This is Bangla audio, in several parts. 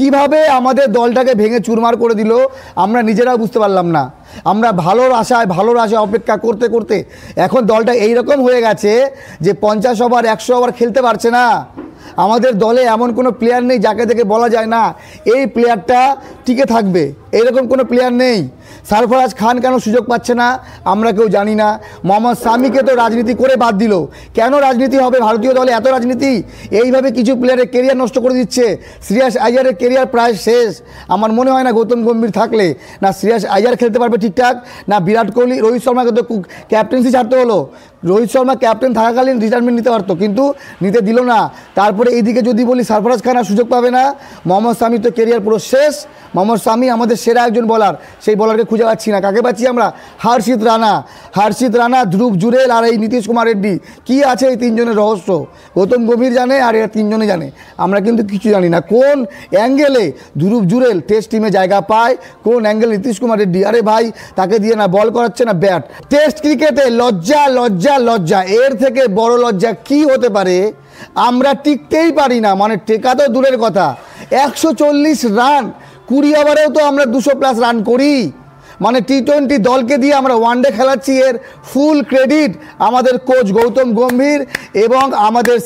কিভাবে আমাদের দলটাকে ভেঙে চুরমার করে দিল আমরা নিজেরাও বুঝতে পারলাম না। আমরা ভালোর আশায় অপেক্ষা করতে করতে এখন দলটা এইরকম হয়ে গেছে যে 50 ওভার 100 ওভার খেলতে পারছে না। আমাদের দলে এমন কোনো প্লেয়ার নেই যাকে দেখে বলা যায় না এই প্লেয়ারটা টিকে থাকবে, এরকম কোনো প্লেয়ার নেই। সরফরাজ খান কেন সুযোগ পাচ্ছে না আমরা কেউ জানি না। মোহাম্মদ সামিকে তো রাজনীতি করে বাদ দিল, কেন রাজনীতি হবে ভারতীয় দলে এত রাজনীতি? এইভাবে কিছু প্লেয়ারের কেরিয়ার নষ্ট করে দিচ্ছে। শ্রেয়াস আইয়ারের কেরিয়ার প্রায় শেষ। আমার মনে হয় না গৌতম গম্ভীর থাকলে না শ্রেয়াস আইয়ার খেলতে পারবে ঠিকঠাক, না বিরাট কোহলি। রোহিত শর্মাকে তো ক্যাপ্টেন্সি ছাড়তে হলো। রোহিত শর্মা ক্যাপ্টেন থাকাকালীন রিটায়ারমেন্ট নিতে পারতো, কিন্তু নিতে দিল না। তারপরে এইদিকে যদি বলি সরফরাজ খান আর সুযোগ পাবে না। মোহাম্মদ সামি তো কেরিয়ার পুরো শেষ। মোহাম্মদ সামি আমাদের সেরা একজন বলার, সেই বলারকে খুঁজে পাচ্ছি না। কাকে পাচ্ছি আমরা? হর্ষিত রানা, ধ্রুব জুরেল আর এই নীতিশ কুমার রেড্ডি। কি আছে এই তিনজনের রহস্য? গৌতম গম্ভীর জানে আর এরা তিনজনে জানে, আমরা কিন্তু কিছু জানি না। কোন অ্যাঙ্গেলে ধ্রুব জুরেল টেস্ট টিমে জায়গা পায়, কোন অ্যাঙ্গেলে নীতিশ কুমার রেড্ডি? আরে ভাই, তাকে দিয়ে না বল করাচ্ছে না ব্যাট। টেস্ট ক্রিকেটে লজ্জা লজ্জা লজ্জা, এর থেকে বড় লজ্জা কি হতে পারে? আমরা টিকতেই পারি না, মানে টেকা তো দূরের কথা। 140 রান 20 ওভারেও তো আমরা 200+ রান করি। মানে টি20 দলকে দিয়ে আমরা ওয়ানডে খেলাচ্ছি। এর ফুল ক্রেডিট আমাদের কোচ গৌতম গম্ভীর এবং আমাদের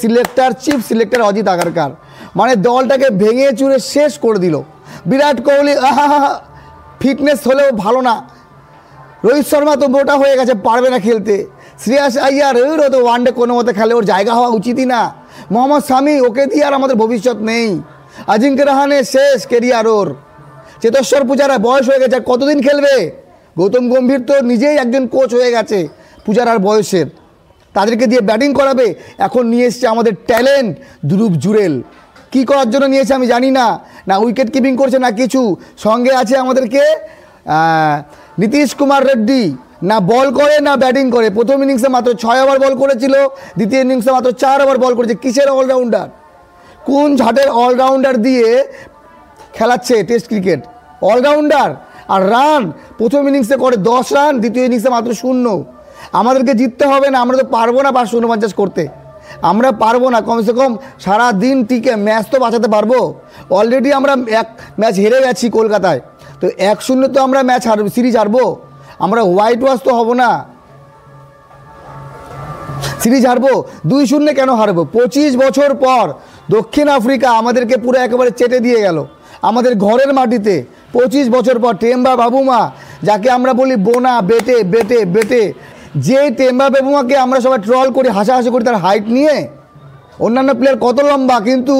চিফ সিলেক্টর অজিত আগারকার। মানে দলটাকে ভেঙে চুরে শেষ করে দিল। বিরাট কোহলি ফিটনেস হলেও ভালো না। রোহিত শর্মা তো মোটা হয়ে গেছে, পারবে না খেলতে। শ্রেয়াস আইয়ার ও তো ওয়ানডে কোনো মতে খেলে, ওর জায়গা হওয়া উচিতই না। মোহাম্মদ সামি, ওকে দিয়ে আর আমাদের ভবিষ্যৎ নেই। অজিঙ্ক্য রাহানে শেষ কেরিয়ার ওর। চেতেশ্বর পূজারা বয়স হয়ে গেছে, কতদিন খেলবে? গৌতম গম্ভীর তো নিজেই একজন কোচ হয়ে গেছে পূজারার বয়সের, তাদেরকে দিয়ে ব্যাটিং করাবে। এখন নিয়ে এসছে আমাদের ট্যালেন্ট ধ্রুব জুরেল। কি করার জন্য নিয়েছে আমি জানি না, না উইকেট কিপিং করছে না কিছু। সঙ্গে আছে আমাদেরকে নীতিশ কুমার রেড্ডি, না বল করে না ব্যাটিং করে। প্রথম ইনিংসে মাত্র 6 ওভার বল করেছিল, দ্বিতীয় ইনিংসে মাত্র 4 ওভার বল করেছে। কিসের অলরাউন্ডার? কোন ঝাটের অলরাউন্ডার দিয়ে খেলাচ্ছে টেস্ট ক্রিকেট? অলরাউন্ডার। আর রান প্রথম ইনিংসে করে 10 রান, দ্বিতীয় ইনিংসে মাত্র 0। আমাদেরকে জিততে হবে না, আমরা তো পারবো না 549 করতে। আমরা পারবো না, কমসে কম সারা দিন টিকে ম্যাচ তো বাঁচাতে পারবো। অলরেডি আমরা এক ম্যাচ হেরে গেছি কলকাতায়, তো 1-0 তো আমরা সিরিজ হারবো। আমরা হোয়াইট ওয়াশ তো হব না, সিরিজ হারবো। 2-0 কেন হারবো? 25 বছর পর দক্ষিণ আফ্রিকা আমাদেরকে পুরো একেবারে চেটে দিয়ে গেল আমাদের ঘরের মাটিতে। 25 বছর পর টেম্বা বাবুমা, যাকে আমরা বলি বোনা বেটে বেটে বেটে, যে টেম্বা বাবুমাকে আমরা সবাই ট্রল করি, হাসাহাসি করি তার হাইট নিয়ে। অন্যান্য প্লেয়ার কত লম্বা, কিন্তু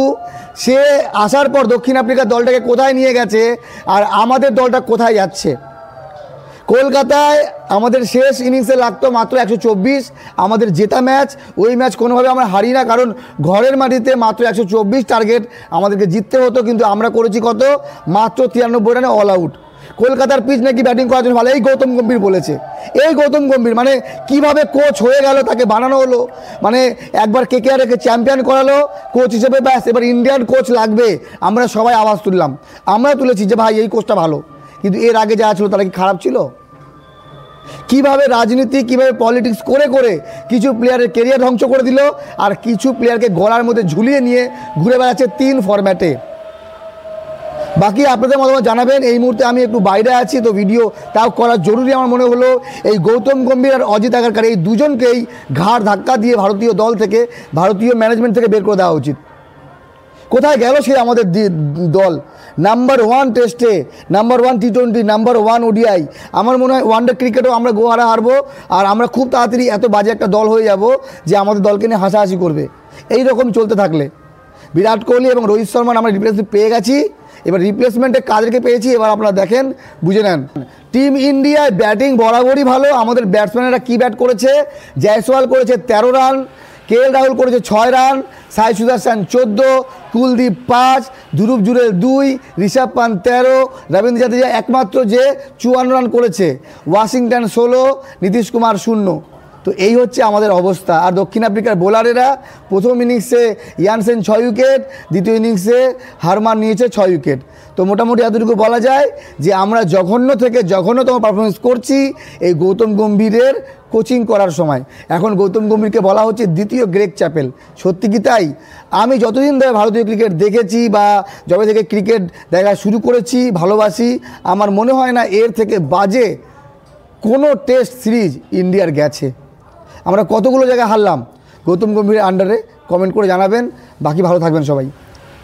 সে আসার পর দক্ষিণ আফ্রিকা দলটাকে কোথায় নিয়ে গেছে আর আমাদের দলটা কোথায় যাচ্ছে। কলকাতায় আমাদের শেষ ইনিংসে লাগতো মাত্র 124, আমাদের জেতা ম্যাচ। ওই ম্যাচ কোনোভাবে আমরা হারি না, কারণ ঘরের মাটিতে মাত্র 124 টার্গেট আমাদেরকে জিততে হতো, কিন্তু আমরা করেছি কত? মাত্র 93 রানে অল আউট। কলকাতার পিচ নাকি ব্যাটিং করার জন্য ভালো, এই গৌতম গম্ভীর বলেছে। এই গৌতম গম্ভীর মানে কিভাবে কোচ হয়ে গেল, তাকে বানানো হলো। মানে একবার কেকেআরকে চ্যাম্পিয়ন করালো কোচ হিসেবে, ব্যাস এবার ইন্ডিয়ান কোচ লাগবে। আমরা সবাই আওয়াজ তুললাম, আমরা তুলেছি যে ভাই এই কোচটা ভালো, কিন্তু এর আগে যা ছিল তারা কি খারাপ ছিল? কিভাবে রাজনীতি, কিভাবে পলিটিক্স করে করে কিছু প্লেয়ারের কেরিয়ার ধ্বংস করে দিল, আর কিছু প্লেয়ারকে গলার মধ্যে ঝুলিয়ে নিয়ে ঘুরে বেড়াচ্ছে 3 ফরম্যাটে। বাকি আপনাদের মতামত জানাবেন। এই মুহূর্তে আমি একটু বাইরে আছি, তো ভিডিও তাও করা জরুরি আমার মনে হলো। এই গৌতম গম্ভীর আর অজিত আগারকার এই দুজনকেই ঘাড় ধাক্কা দিয়ে ভারতীয় দল থেকে, ভারতীয় ম্যানেজমেন্ট থেকে বের করে দেওয়া উচিত। কোথায় গেল সে আমাদের দল? নাম্বার 1 টেস্টে, নাম্বার 1 টি20, নাম্বার 1 ওডিআই। আমার মনে হয় ওয়ানডে ক্রিকেটেও আমরা গোহারা হারবো, আর আমরা খুব তাড়াতাড়ি এত বাজে একটা দল হয়ে যাব যে আমাদের দলকে নিয়ে হাসাহাসি করবে। এই রকম চলতে থাকলে বিরাট কোহলি এবং রোহিত শর্মার আমরা রিপ্লেসমেন্ট পেয়ে গেছি। এবার রিপ্লেসমেন্টে কাদেরকে পেয়েছি এবার আপনারা দেখেন, বুঝে নেন। টিম ইন্ডিয়ায় ব্যাটিং বরাবরই ভালো। আমাদের ব্যাটসম্যানেরা কী ব্যাট করেছে? জয়সওয়াল করেছে 13 রান, কেএল রাহুল করেছে 6 রান, সাই সুদর্শন 14, কুলদীপ 5, ধ্রুব জুরেল 2, ঋষভ পান্ত 13, রবীন্দ্র জাদেজা একমাত্র যে 54 রান করেছে, ওয়াশিংটন 16, নীতিশ কুমার 0। তো এই হচ্ছে আমাদের অবস্থা। আর দক্ষিণ আফ্রিকার বোলারেরা প্রথম ইনিংসে ইয়ানসেন 6 উইকেট, দ্বিতীয় ইনিংসে হারমান নিয়েছে 6 উইকেট। তো মোটামুটি এতটুকু বলা যায় যে আমরা জঘন্য থেকে জঘন্যতম পারফরমেন্স করছি এই গৌতম গম্ভীরের কোচিং করার সময়। এখন গৌতম গম্ভীরকে বলা হচ্ছে দ্বিতীয় গ্রেগ চ্যাপেল। সত্যি কি তাই? আমি যতদিন ধরে ভারতীয় ক্রিকেট দেখেছি বা যবে থেকে ক্রিকেট দেখা শুরু করেছি, ভালোবাসি, আমার মনে হয় না এর থেকে বাজে কোনো টেস্ট সিরিজ ইন্ডিয়ার গেছে। আমরা কতগুলো জায়গায় হারলাম গৌতম গম্ভীরের আন্ডারে, কমেন্ট করে জানাবেন। বাকি ভালো থাকবেন সবাই,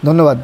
ধন্যবাদ।